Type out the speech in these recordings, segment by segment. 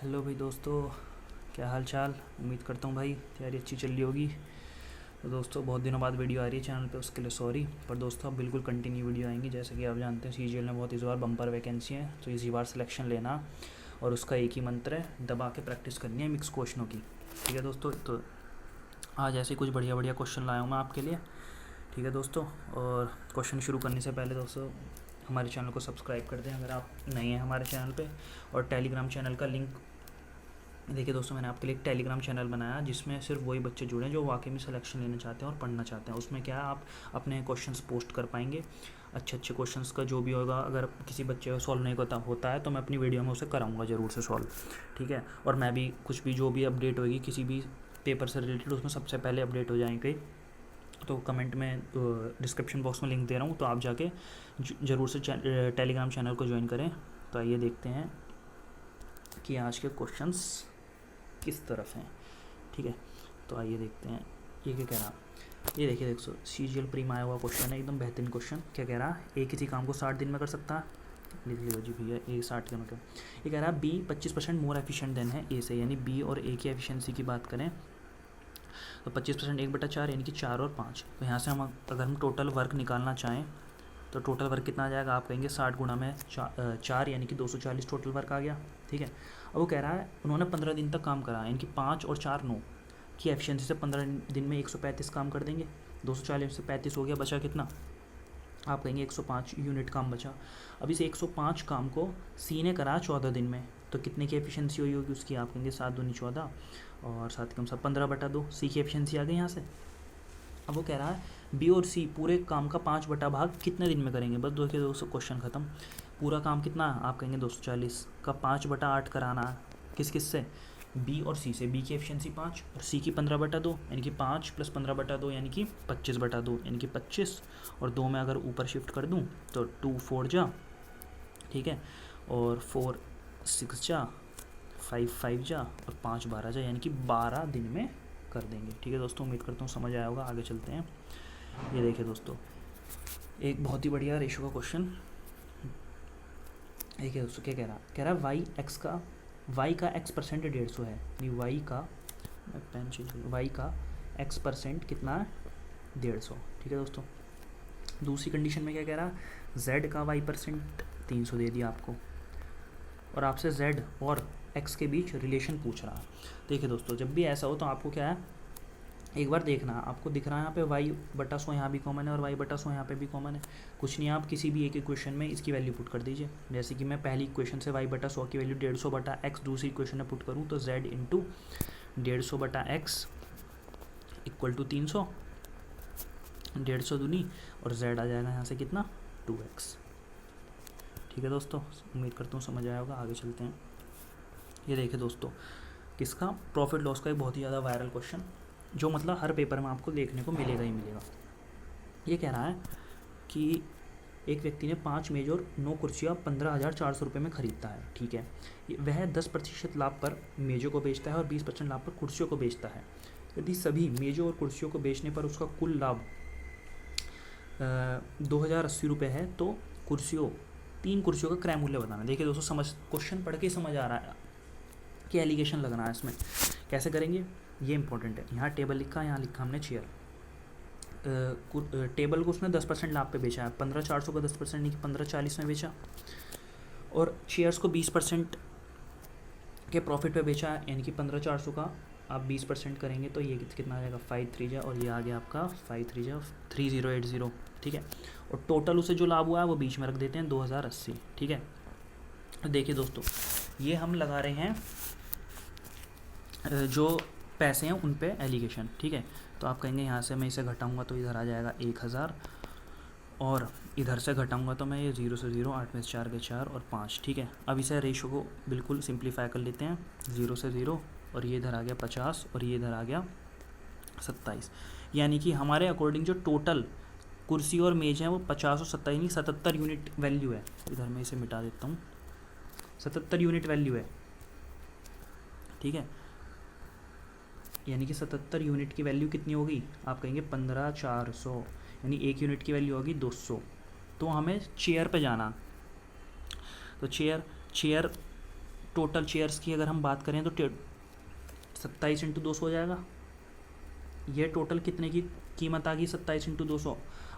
Hello भाई दोस्तों, क्या हाल चाल। उम्मीद करता हूँ भाई तैयारी अच्छी चल रही होगी। तो दोस्तों बहुत दिनों बाद वीडियो आ रही है चैनल पे, उसके लिए सॉरी। पर दोस्तों अब बिल्कुल कंटिन्यू वीडियो आएंगी। जैसे कि आप जानते हैं सीजीएल में बहुत इस बार बम्पर वैकेंसी है, तो इसी बार सिलेक्शन लेना और उसका एक ही मंत्र है, दबा के प्रैक्टिस करनी है मिक्स क्वेश्चनों की। ठीक है दोस्तों, तो आज ऐसे कुछ बढ़िया बढ़िया क्वेश्चन लाया हूँ मैं आपके लिए। ठीक है दोस्तों, और क्वेश्चन शुरू करने से पहले दोस्तों हमारे चैनल को सब्सक्राइब कर दें अगर आप नए हैं हमारे चैनल पे। और टेलीग्राम चैनल का लिंक देखिए दोस्तों, मैंने आपके लिए एक टेलीग्राम चैनल बनाया जिसमें सिर्फ वही बच्चे जुड़े हैं जो वाकई में सिलेक्शन लेना चाहते हैं और पढ़ना चाहते हैं। उसमें क्या है, आप अपने क्वेश्चंस पोस्ट कर पाएंगे। अच्छे अच्छे क्वेश्चंस का जो भी होगा, अगर किसी बच्चे को सॉल्व नहीं होता है तो मैं अपनी वीडियो में उसे कराऊंगा ज़रूर से सॉल्व। ठीक है, और मैं भी कुछ भी जो भी अपडेट होगी किसी भी पेपर से रिलेटेड, उसमें सबसे पहले अपडेट हो जाएंगे। तो कमेंट में डिस्क्रिप्शन बॉक्स में लिंक दे रहा हूँ, तो आप जाके ज़रूर से टेलीग्राम चैनल को ज्वाइन करें। तो आइए देखते हैं कि आज के क्वेश्चंस किस तरफ हैं। ठीक है, तो आइए देखते हैं ये क्या कह रहा। ये देखिए दोस्तों, सीजीएल प्री में आया हुआ क्वेश्चन है, एकदम बेहतरीन क्वेश्चन। क्या कह रहा, ए किसी काम को 60 दिन में कर सकता है। लिख लो जी भैया, ए 60 दिन में कर। ये कह रहा है बी 25% मोर एफिशिएंट देन है ए से, यानी बी और ए की एफिशिएंसी की बात करें तो 25% 1/4 यानी कि 4 और 5। तो यहाँ से हम अगर हम टोटल वर्क निकालना चाहें तो टोटल वर्क कितना आ जाएगा, आप कहेंगे 60 गुणा में 4 यानी कि 240 टोटल वर्क आ गया। ठीक है, अब वो कह रहा है उन्होंने 15 दिन तक काम करा, यानी कि 5 और 4 9 की एफिशिएंसी से 15 दिन में 135 काम कर देंगे। 240 से 35 हो गया, बचा कितना, आप कहेंगे 105 यूनिट काम बचा। अब इस 105 काम को सी ने करा 14 दिन में, तो कितने की एफिशिएंसी हुई होगी उसकी, आप कहेंगे 7 दूनी 14 और 7 कम 15/2 सी की एफिशिएंसी आ गई यहाँ से। अब वो कह रहा है बी और सी पूरे काम का 5/भाग कितने दिन में करेंगे। बस देखिए दोस्तों, क्वेश्चन खत्म। पूरा काम कितना, आप कहेंगे 240 का 5/8 कराना है। किस किस से, बी और सी से। बी की एफिशिएंसी 5 और सी की 15/2, यानी कि 5 + 15/2 यानी कि 25/2, यानी कि 25। और 2 में अगर ऊपर शिफ्ट कर दूँ तो 2 4 जा, ठीक है, और 4 6 जा, 5 5 जा और 5 12 जा, यानी कि 12 दिन में कर देंगे। ठीक है दोस्तों, उम्मीद करता हूँ समझ आया होगा। आगे चलते हैं। ये देखिए दोस्तों, एक बहुत ही बढ़िया रेशो का क्वेश्चन। देखिए दोस्तों क्या कह रहा है वाई का x% 150 है, यानी वाई का, मैं पेन चेंज करूँ, वाई का x% कितना है, 150। ठीक है दोस्तों, दूसरी कंडीशन में क्या कह रहा है, z का y% 300 दे दिया आपको, और आपसे z और x के बीच रिलेशन पूछ रहा है। देखिए दोस्तों, जब भी ऐसा हो तो आपको क्या है, एक बार देखना, आपको दिख रहा है यहाँ पे y/100 यहाँ भी कॉमन है और y/100 यहाँ पे भी कॉमन है। कुछ नहीं, आप किसी भी एक इक्वेशन में इसकी वैल्यू पुट कर दीजिए। जैसे कि मैं पहली इक्वेशन से y/100 की वैल्यू 150/x दूसरी इक्वेशन में पुट करूँ तो z × 150/x = 300, 150 दूनी और z आ जाएगा यहाँ से कितना, 2x। ठीक है दोस्तों, उम्मीद करता हूँ समझ आया होगा। आगे चलते हैं। ये देखिए दोस्तों, किसका, प्रॉफिट लॉस का एक बहुत ही ज़्यादा वायरल क्वेश्चन, जो मतलब हर पेपर में आपको देखने को मिलेगा ही मिलेगा। ये कह रहा है कि एक व्यक्ति ने 5 मेज और 9 कुर्सियाँ 15,400 रुपये में ख़रीदता है। ठीक है, वह 10% लाभ पर मेज़ों को बेचता है और 20% लाभ पर कुर्सियों को बेचता है। यदि सभी मेज़ों और कुर्सियों को बेचने पर उसका कुल लाभ 2,080 रुपये है तो तीन कुर्सियों का क्रय मूल्य बताना। देखिए दोस्तों, समझ क्वेश्चन पढ़ के समझ आ रहा है कि एलिगेशन लगना है इसमें। कैसे करेंगे ये इंपॉर्टेंट है। यहाँ टेबल लिखा, यहाँ लिखा हमने चेयर। टेबल को उसने 10% लाभ पे बेचा है, 15,400 का 10% नहीं कि 15,40 में बेचा, और चेयर्स को 20% के प्रॉफिट पे बेचा है, यानी कि 15,400 का आप 20% करेंगे तो ये कितना आ जाएगा, 5 3 जा, और ये आ गया आपका 5 3 जा 3080। ठीक है, और टोटल उसे जो लाभ हुआ है वो बीच में रख देते हैं 2,080। ठीक है, तो देखिए दोस्तों, ये हम लगा रहे हैं जो पैसे हैं उन पे एलिगेशन। ठीक है, तो आप कहेंगे यहाँ से मैं इसे घटाऊंगा तो इधर आ जाएगा 1,000, और इधर से घटाऊंगा तो मैं ये 0 से 0, 8 में से 4 गए 4 और 5। ठीक है, अब इसे रेशो को बिल्कुल सिंप्लीफाई कर लेते हैं। 0 से 0, और ये इधर आ गया 50 और ये इधर आ गया 27, यानी कि हमारे अकॉर्डिंग जो टोटल कुर्सी और मेज हैं वो 50 और 27 नहीं 77 यूनिट वैल्यू है। इधर मैं इसे मिटा देता हूँ, 77 यूनिट वैल्यू है। ठीक है, यानी कि 77 यूनिट की वैल्यू कितनी होगी, आप कहेंगे 15,400, यानी 1 यूनिट की वैल्यू होगी 200। तो हमें चेयर पे जाना, तो चेयर टोटल चेयर्स की अगर हम बात करें तो 27 इंटू 200 हो जाएगा। ये टोटल कितने की कीमत आ गई 27 इंटू 200,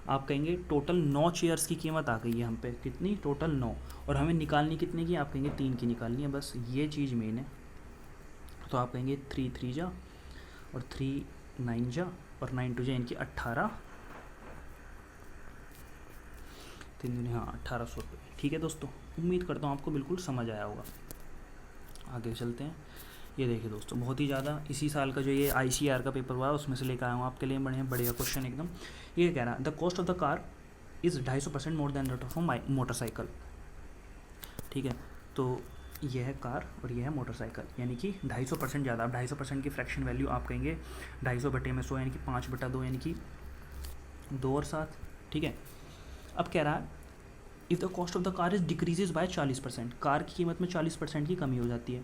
आप कहेंगे टोटल 9 चेयर्स की कीमत आ गई है हम पे, कितनी टोटल 9, और हमें निकालनी कितने की, आप कहेंगे 3 की निकालनी है, बस ये चीज़ मेन है। तो आप कहेंगे 3 3 जा और 3 9 जा और 9 2 जा, इनकी 18, 3 हाँ 1800 रुपये। ठीक है दोस्तों, उम्मीद करता हूँ आपको बिल्कुल समझ आया होगा। आगे चलते हैं। ये देखिए दोस्तों, बहुत ही ज़्यादा इसी साल का जो ये ICAR का पेपर हुआ है उसमें से लेकर आया हूँ आपके लिए बढ़िया क्वेश्चन एकदम। ये कह रहा है the cost of the car is 250% more than that of motorcycle. ठीक है, तो ये है कार और ये है मोटरसाइकिल, यानी कि 250% ज़्यादा। अब 250% की फ्रैक्शन वैल्यू आप कहेंगे 250 बटे में 100 यानी कि 5/2 यानी कि 2 और 7। ठीक है, अब कह रहा है if the cost of the car is decreases bye 40%, car की कीमत में 40% की कमी हो जाती है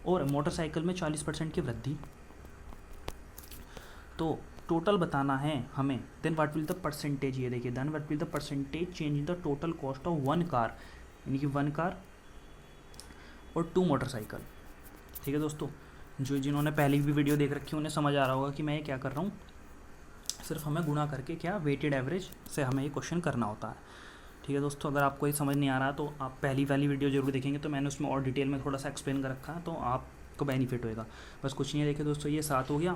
और मोटरसाइकिल में 40% की वृद्धि, तो टोटल बताना है हमें। Then what will the percentage, ये देखिए then what will the percentage change in the total cost of 1 car, यानी कि 1 कार और 2 मोटरसाइकिल। ठीक है दोस्तों, जिन्होंने पहले भी वीडियो देख रखी है उन्हें समझ आ रहा होगा कि मैं ये क्या कर रहा हूँ, सिर्फ हमें गुणा करके क्या वेटेड एवरेज से हमें ये क्वेश्चन करना होता है। ठीक है दोस्तों, अगर आपको ये समझ नहीं आ रहा तो आप पहली वाली वीडियो जरूर देखेंगे, तो मैंने उसमें और डिटेल में थोड़ा सा एक्सप्लेन कर रखा है, तो आपको बेनिफिट होएगा। बस कुछ नहीं है। देखिए दोस्तों, ये 7 हो गया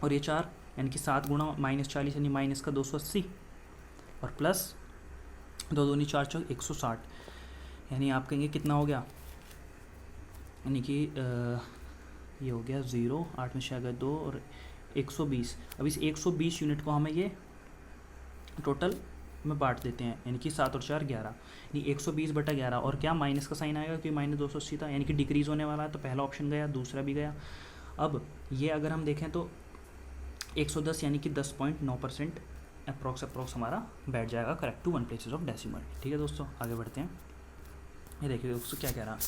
और ये 4, यानी कि 7 गुणा -40 यानी माइनस का 280 और प्लस 2 दूनी 4 चौक 160, यानी आप कहेंगे कितना हो गया, यानी कि ये हो गया 0, 8 में 6 गए 2 और 120। अब इस 120 यूनिट को हमें ये टोटल में बांट देते हैं, यानी कि 7 और 4 11, यानी 120/11 और क्या माइनस का साइन आएगा क्योंकि -280 था, यानी कि डिक्रीज़ होने वाला है, तो पहला ऑप्शन गया, दूसरा भी गया। अब ये अगर हम देखें तो 110 यानी कि 10.9% अप्रॉक्स हमारा बैठ जाएगा correct to 1 places of decimal. ठीक है दोस्तों, आगे बढ़ते हैं। ये देखिए दोस्तों क्या कह रहा है।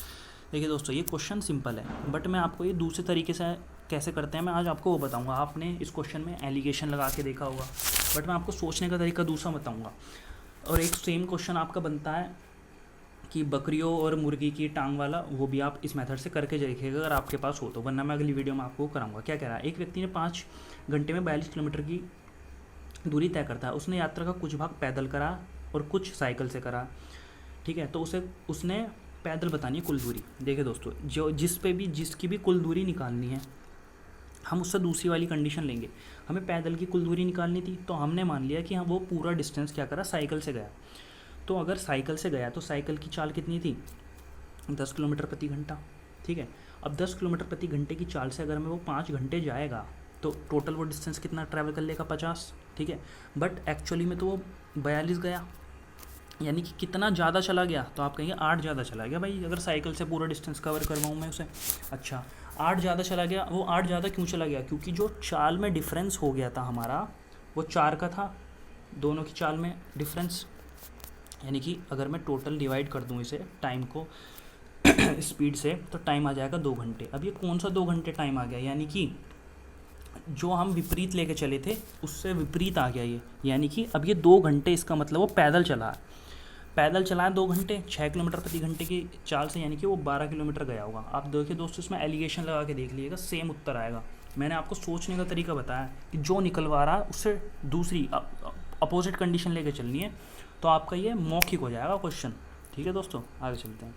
देखिए दोस्तों, ये क्वेश्चन सिंपल है, बट मैं आपको ये दूसरे तरीके से कैसे करते हैं मैं आज आपको वो बताऊंगा। आपने इस क्वेश्चन में एलिगेशन लगा के देखा होगा, बट मैं आपको सोचने का तरीका दूसरा बताऊंगा। और एक सेम क्वेश्चन आपका बनता है कि बकरियों और मुर्गी की टांग वाला, वो भी आप इस मेथड से करके देखिएगा अगर आपके पास हो तो, वरना मैं अगली वीडियो में आपको कराऊंगा। क्या कह रहा है, एक व्यक्ति ने 5 घंटे में 42 किलोमीटर की दूरी तय करता है। उसने यात्रा का कुछ भाग पैदल करा और कुछ साइकिल से करा। ठीक है, तो उसने पैदल बतानी है कुल दूरी। देखिए दोस्तों, जिसकी भी कुल दूरी निकालनी है, हम उससे दूसरी वाली कंडीशन लेंगे। हमें पैदल की कुल दूरी निकालनी थी, तो हमने मान लिया कि हम वो पूरा डिस्टेंस क्या करा, साइकिल से गया। तो अगर साइकिल से गया तो साइकिल की चाल कितनी थी, 10 किलोमीटर प्रति घंटा। ठीक है, अब 10 किलोमीटर प्रति घंटे की चाल से अगर हमें वो 5 घंटे जाएगा तो टोटल वो डिस्टेंस कितना ट्रैवल कर लेगा, 50। ठीक है, बट एक्चुअली में तो वो 42 गया, यानी कि कितना ज़्यादा चला गया, तो आप कहेंगे 8 ज़्यादा चला गया भाई, अगर साइकिल से पूरा डिस्टेंस कवर करवाऊँ मैं उसे। अच्छा, 8 ज़्यादा चला गया। वो 8 ज़्यादा क्यों चला गया, क्योंकि जो चाल में डिफरेंस हो गया था हमारा वो 4 का था, दोनों की चाल में डिफरेंस। यानी कि अगर मैं टोटल डिवाइड कर दूँ इसे टाइम को स्पीड से, तो टाइम आ जाएगा 2 घंटे। अब ये कौन सा 2 घंटे टाइम आ गया, यानी कि जो हम विपरीत लेके चले थे उससे विपरीत आ गया ये, यानी कि अब ये 2 घंटे, इसका मतलब वो पैदल चला है 2 घंटे 6 किलोमीटर प्रति घंटे की चाल से, यानी कि वो 12 किलोमीटर गया होगा। आप देखिए दोस्तों, इसमें एलिगेशन लगा के देख लीजिएगा, सेम उत्तर आएगा। मैंने आपको सोचने का तरीका बताया कि जो निकलवा रहा है उससे दूसरी अपोजिट कंडीशन लेके चलनी है, तो आपका ये मौखिक हो जाएगा क्वेश्चन। ठीक है दोस्तों, आगे चलते हैं।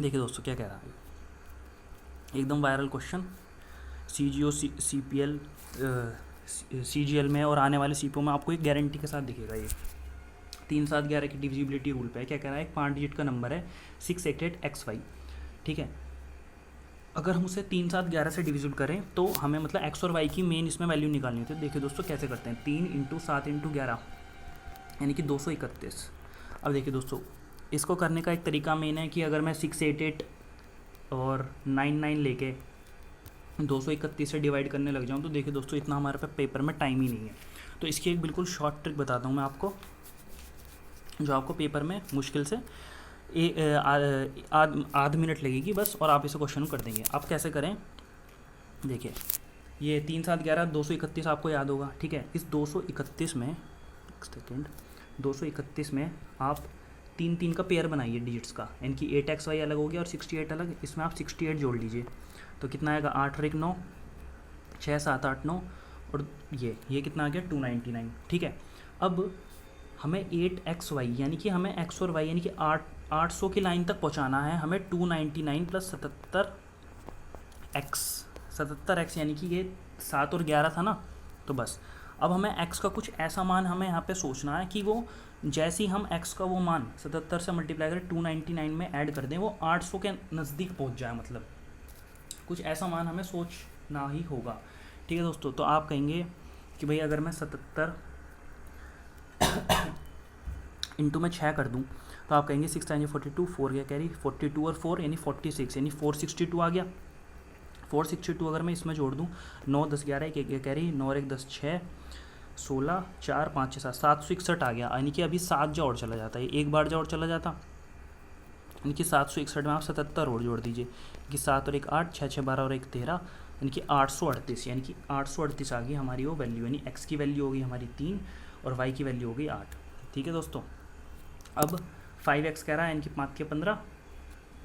देखिए दोस्तों क्या कह रहा है, एकदम viral question, CGO CPL CGL में और आने वाले CPO में आपको एक गारंटी के साथ दिखेगा। ये 3 7 11 की डिविजिबिलिटी रूल पे है। क्या कह रहा है, एक 5 डिजिट का नंबर है 688XY। ठीक है, अगर हम उसे 3 7 11 से डिविजिबल करें तो हमें मतलब x और y की मेन इसमें वैल्यू निकालनी होती है। देखिए दोस्तों कैसे करते हैं, 3 × 7 × 11 यानी कि 231। अब देखिए दोस्तों, इसको करने का एक तरीका मेन है कि अगर मैं 688 और 99 लेके 231 से डिवाइड करने लग जाऊँ, तो देखिए दोस्तों इतना हमारे पास पेपर में टाइम ही नहीं है। तो इसकी एक बिल्कुल शॉर्ट ट्रिक बताता हूँ मैं आपको, जो आपको पेपर में मुश्किल से आध मिनट लगेगी बस, और आप इसे क्वेश्चन कर देंगे। आप कैसे करें, देखिए ये 3 7 11 231 आपको याद होगा। ठीक है, इस 231 में 231 में आप तीन तीन का पेयर बनाइए डिजिट्स का, यानी कि 8xy अलग हो गया और 68 अलग, इसमें आप 68 जोड़ लीजिए तो कितना आएगा 8 और 1 9, 6 7 8 9 और ये कितना आ गया 299। ठीक है, अब हमें 8xy यानी कि हमें x और y यानी कि 800 की लाइन तक पहुंचाना है हमें 299 प्लस 77x यानी कि ये 7 और 11 था ना, तो बस अब हमें x का कुछ ऐसा मान हमें यहाँ पे सोचना है कि वो जैसे ही हम x का वो मान 77 से मल्टीप्लाई करें 299 में ऐड कर दें वो 800 के नज़दीक पहुँच जाए, मतलब कुछ ऐसा मान हमें सोचना ही होगा। ठीक है दोस्तों, तो आप कहेंगे कि भाई अगर मैं 77 इंटू में 6 कर दूं तो आप कहेंगे 6 टाइम 42, 4 गया कैरी, 42 और 4 यानी 46 यानी 462 आ गया। 462 अगर मैं इसमें जोड़ दूं 9 10 11 1 1 कैरी, 9 और 1 10 6 16 4 5 6 7 761 आ गया, यानी कि अभी 7 जो और चला जाता है, एक बार जो और चला जाता, यानी कि 761 में आप 77 और जोड़ दीजिए कि 7 और 1 8 6 6 12 और 1 13 यानी कि 838, यानी कि 838 आ गई हमारी वो वैल्यू, यानी x की वैल्यू होगी हमारी 3 और y की वैल्यू होगी 8। ठीक है दोस्तों, अब 5x कह रहा है यानी कि 5 के 15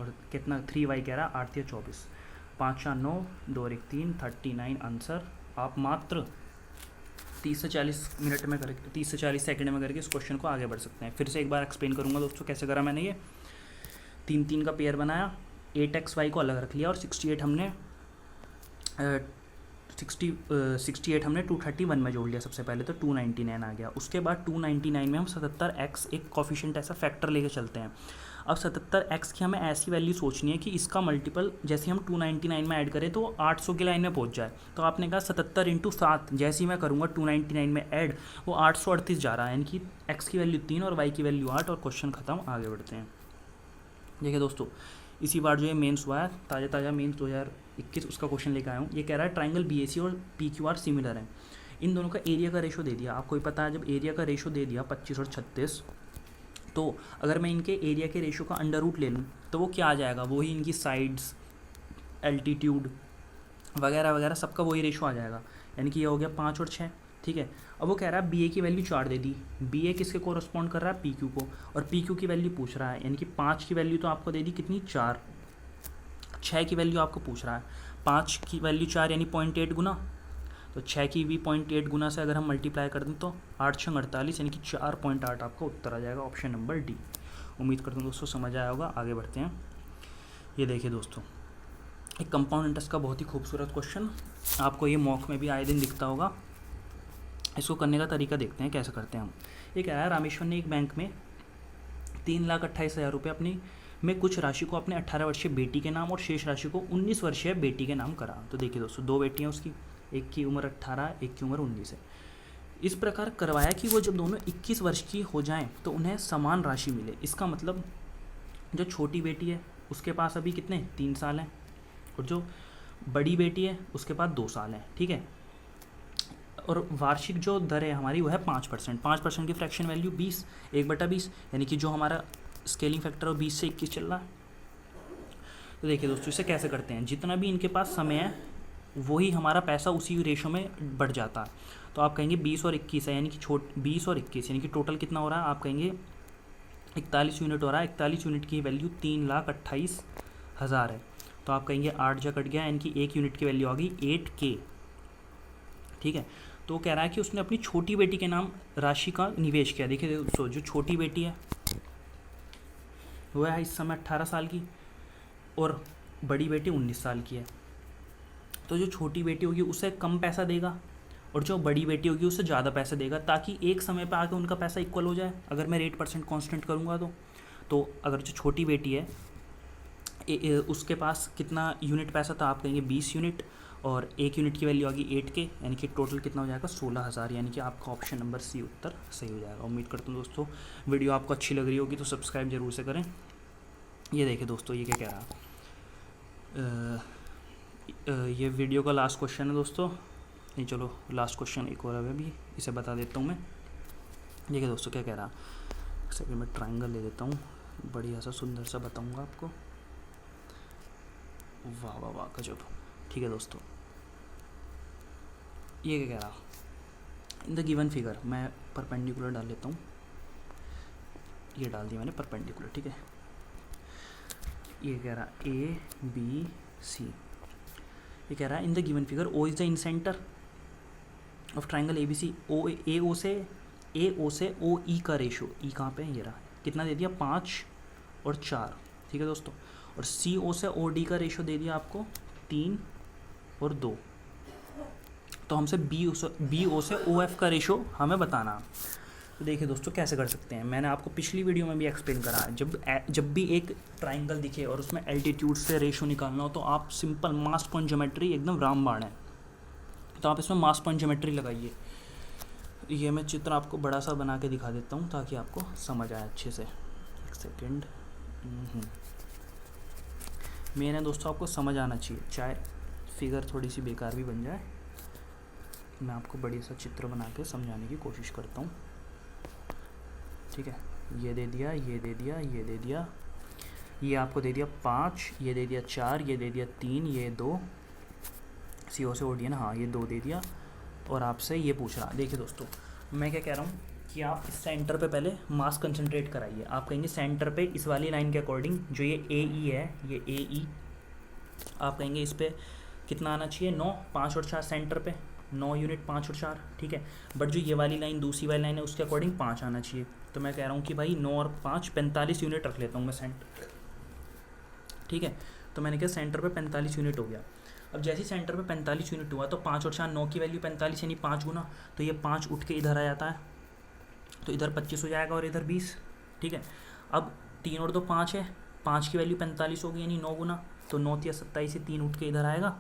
और कितना 3y कह रहा है 8 या 24, 5 4 9 2 और 1 3 39 आंसर। आप मात्र 30 से 40 मिनट में करके 30 से 40 सेकंड में करके इस क्वेश्चन को आगे बढ़ सकते हैं। फिर से एक बार एक्सप्लेन करूंगा दोस्तों कैसे करा मैंने। ये 3 3 का पेयर बनाया, 8xy को अलग रख लिया और 68 हमने 68 हमने 231 में जोड़ लिया सबसे पहले, तो 299 आ गया। उसके बाद 299 में हम 77x एक कॉफिशिएंट ऐसा फैक्टर लेके चलते हैं। अब 77x की हमें ऐसी वैल्यू सोचनी है कि इसका मल्टीपल जैसे हम 299 में ऐड करें तो 800 की लाइन में पहुंच जाए। तो आपने कहा 77 इंटू 7 जैसे ही मैं करूँगा 299 में ऐड वो 838 जा रहा है, यानी कि x की वैल्यू 3 और y की वैल्यू 8 और क्वेश्चन ख़त्म। आगे बढ़ते हैं। देखिए दोस्तों, इसी बार जो ये मेंस हुआ है ताज़ा मेंस 2021 उसका क्वेश्चन लेकर आया हूँ। ये कह रहा है ट्राइंगल BAC और PQR सिमिलर हैं, इन दोनों का एरिया का रेशो दे दिया। आपको ही पता है जब एरिया का रेशो दे दिया 25 और 36, तो अगर मैं इनके एरिया के रेशो का अंडर रूट ले लूँ तो वो क्या आ जाएगा, वही इनकी साइड्स एल्टीट्यूड वगैरह वगैरह सबका वही रेशो आ जाएगा, यानी कि ये हो गया 5 और 6। ठीक है, अब वो कह रहा है BA की वैल्यू 4 दे दी, BA किसके कोरस्पॉन्ड कर रहा है PQ को, और PQ की वैल्यू पूछ रहा है, यानी कि 5 की वैल्यू तो आपको दे दी कितनी 4, 6 की वैल्यू आपको पूछ रहा है, 5 की वैल्यू 4 यानी 0.8 गुना, तो 6 की भी 0.8 गुना से अगर हम मल्टीप्लाई कर दें तो 8 6 48 यानी कि 4.8 आपका उत्तर आ जाएगा, ऑप्शन नंबर डी। उम्मीद करता हूँ दोस्तों समझ आया होगा। आगे बढ़ते हैं। ये देखिए दोस्तों, एक कंपाउंड इंटरेस्ट का बहुत ही खूबसूरत क्वेश्चन, आपको ये मॉक में भी आए दिन दिखता होगा। इसको करने का तरीका देखते हैं कैसे करते हैं हम। ये कह रहा है रामेश्वर ने एक बैंक में 3,28,000 रुपये अपनी में कुछ राशि को अपने 18 वर्षीय बेटी के नाम और शेष राशि को 19 वर्षीय बेटी के नाम करा। तो देखिए दोस्तों, 2 बेटियाँ उसकी, एक की उम्र 18 एक की उम्र 19 है। इस प्रकार करवाया कि वो जब दोनों 21 वर्ष की हो जाएं तो उन्हें समान राशि मिले। इसका मतलब जो छोटी बेटी है उसके पास अभी कितने 3 साल हैं और जो बड़ी बेटी है उसके पास 2 साल हैं। ठीक है, और वार्षिक जो दर है हमारी वो है 5%। 5% की फ्रैक्शन वैल्यू 20 1/20, यानी कि जो हमारा स्केलिंग फैक्टर है 20 से 21 चल रहा है। तो देखिए दोस्तों, इसे कैसे करते हैं, जितना भी इनके पास समय है वही हमारा पैसा उसी रेशो में बढ़ जाता है। तो आप कहेंगे 20 और 21 है, यानी कि 20 और 21 यानी कि टोटल कितना हो रहा है, आप कहेंगे 41 यूनिट हो रहा है। 41 यूनिट की वैल्यू 3,28,000 है, तो आप कहेंगे 8 जा कट गया, यानी कि 1 यूनिट की वैल्यू आ गई 8K। ठीक है, तो कह रहा है कि उसने अपनी छोटी बेटी के नाम राशि का निवेश किया। देखिए दोस्तों, जो छोटी बेटी है वो है इस समय 18 साल की और बड़ी बेटी 19 साल की है। तो जो छोटी बेटी होगी उसे कम पैसा देगा और जो बड़ी बेटी होगी उससे ज़्यादा पैसा देगा, ताकि एक समय पर आके उनका पैसा इक्वल हो जाए। अगर मैं रेट % कांस्टेंट करूँगा तो अगर जो छोटी बेटी है उसके पास कितना यूनिट पैसा था, आप कहेंगे 20 यूनिट, और 1 यूनिट की वैल्यू आ गई 8K, यानी कि टोटल कितना हो जाएगा 16,000, यानी कि आपका ऑप्शन नंबर C उत्तर सही हो जाएगा। उम्मीद करता हूँ दोस्तों वीडियो आपको अच्छी लग रही होगी, तो सब्सक्राइब जरूर से करें। ये देखिए दोस्तों, ये क्या कह रहा है, ये वीडियो का लास्ट क्वेश्चन है दोस्तों। नहीं चलो, लास्ट क्वेश्चन एक और है अभी, इसे बता देता हूँ मैं। देखिए दोस्तों क्या कह रहा है, सेकंड में ट्राइंगल ले लेता हूँ, बढ़िया सा सुंदर सा बताऊँगा आपको। वाह वाह वाह गजब। ठीक है दोस्तों, ये क्या कह रहा, इन द गिवन फिगर, मैं परपेंडिकुलर डाल लेता हूँ। ये डाल दिया मैंने परपेंडिकुलर, ठीक है। ये कह रहा ए बी सी, ये कह रहा है in the given figure O is the incentre of triangle A B C. A O से ओ ई का रेशो, ई कहाँ पे है, ये रहा, कितना दे दिया 5 और 4, ठीक है दोस्तों। और सी ओ से ओ डी का रेशो दे दिया आपको 3 और 2। तो हमसे बी ओ से ओ एफ का रेशो हमें बताना। तो देखिए दोस्तों कैसे कर सकते हैं, मैंने आपको पिछली वीडियो में भी एक्सप्लेन करा है। जब भी एक ट्राइंगल दिखे और उसमें एल्टीट्यूड से रेशो निकालना हो तो आप सिंपल मास पॉइंट ज्योमेट्री एकदम रामबाण है, तो आप इसमें मास पॉइंट ज्योमेट्री लगाइए। ये मैं चित्र आपको बड़ा सा बना के दिखा देता हूँ ताकि आपको समझ आए अच्छे से। एक सेकेंड, मेन है दोस्तों आपको समझ आना चाहिए, चाहे फिगर थोड़ी सी बेकार भी बन जाए। मैं आपको बढ़िया सा चित्र बना के समझाने की कोशिश करता हूँ, ठीक है। ये दे दिया, ये दे दिया, ये दे दिया, ये आपको दे दिया 5, ये दे दिया 4, ये दे दिया 3, ये 2, सी ओ से ओ डी है ना, हाँ ये 2 दे दिया। और आपसे ये पूछ रहा, देखिए दोस्तों मैं क्या कह रहा हूँ कि आप इस सेंटर पे पहले मास कंसंट्रेट कराइए। आप कहेंगे सेंटर पे इस वाली लाइन के अकॉर्डिंग जो ये ए ई है, ये ए ई, आप कहेंगे इस पर कितना आना चाहिए 9, 5 और 4 सेंटर पे 9 यूनिट 5 और 4, ठीक है। बट जो ये वाली लाइन दूसरी वाली लाइन है उसके अकॉर्डिंग 5 आना चाहिए। तो मैं कह रहा हूँ कि भाई 9 और 5 45 यूनिट रख लेता हूँ मैं सेंटर, ठीक है। तो मैंने कहा सेंटर पे 45 यूनिट हो गया। अब जैसे ही सेंटर पे 45 यूनिट हुआ तो 5 और 4 9 की वैल्यू 45 यानी 5 गुना, तो ये 5 उठ के इधर आ जाता है, तो इधर 25 हो जाएगा और इधर 20, ठीक है। अब 3 और 2 5 है, 5 की वैल्यू 45 होगी यानी 9 गुना, तो 9 या 27 से 3 उठ के इधर आएगा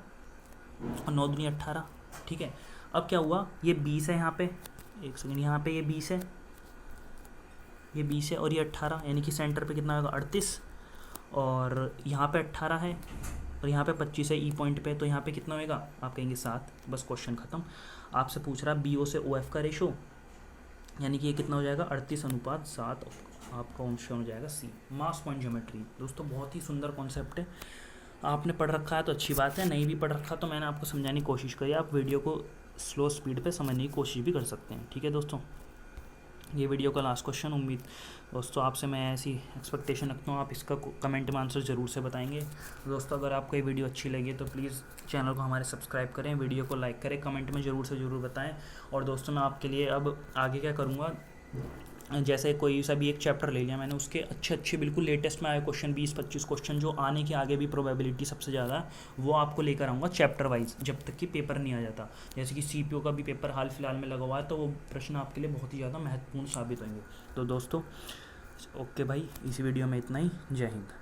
और 9 दूनी 18, ठीक है। अब क्या हुआ, ये 20 है यहाँ पे, एक सेकेंड, यहाँ पे ये 20 है, ये 20 है और ये 18, यानी कि सेंटर पे कितना होगा 38, और यहाँ पे 18 है और यहाँ पे 25 है ई पॉइंट पे, तो यहाँ पे कितना होएगा, आप कहेंगे 7। बस क्वेश्चन ख़त्म। आपसे पूछ रहा बी ओ से ओ एफ का रेशो, यानी कि ये कितना हो जाएगा 38:7, आपका ऑप्शन हो जाएगा सी, मास पॉइंट ज्योमेट्री। दोस्तों बहुत ही सुंदर कॉन्सेप्ट है, आपने पढ़ रखा है तो अच्छी बात है, नहीं भी पढ़ रखा तो मैंने आपको समझाने की कोशिश करी, आप वीडियो को स्लो स्पीड पे समझने की कोशिश भी कर सकते हैं, ठीक है दोस्तों। ये वीडियो का लास्ट क्वेश्चन, उम्मीद दोस्तों आपसे मैं ऐसी एक्सपेक्टेशन रखता हूँ आप इसका कमेंट में आंसर ज़रूर से बताएंगे। दोस्तों अगर आपको ये वीडियो अच्छी लगी तो प्लीज़ चैनल को हमारे सब्सक्राइब करें, वीडियो को लाइक करें, कमेंट में ज़रूर से ज़रूर बताएं। और दोस्तों मैं आपके लिए अब आगे क्या करूँगा, जैसे कोई सा भी एक चैप्टर ले लिया मैंने, उसके अच्छे बिल्कुल लेटेस्ट में आए क्वेश्चन 20-25 क्वेश्चन जो आने के आगे भी प्रोबेबिलिटी सबसे ज़्यादा है, वो आपको लेकर आऊँगा चैप्टर वाइज, जब तक कि पेपर नहीं आ जाता। जैसे कि सीपीओ का भी पेपर हाल फिलहाल में लगा हुआ है, तो वो प्रश्न आपके लिए बहुत ही ज़्यादा महत्वपूर्ण साबित होंगे। तो दोस्तों ओके भाई, इसी वीडियो में इतना ही, जय हिंद।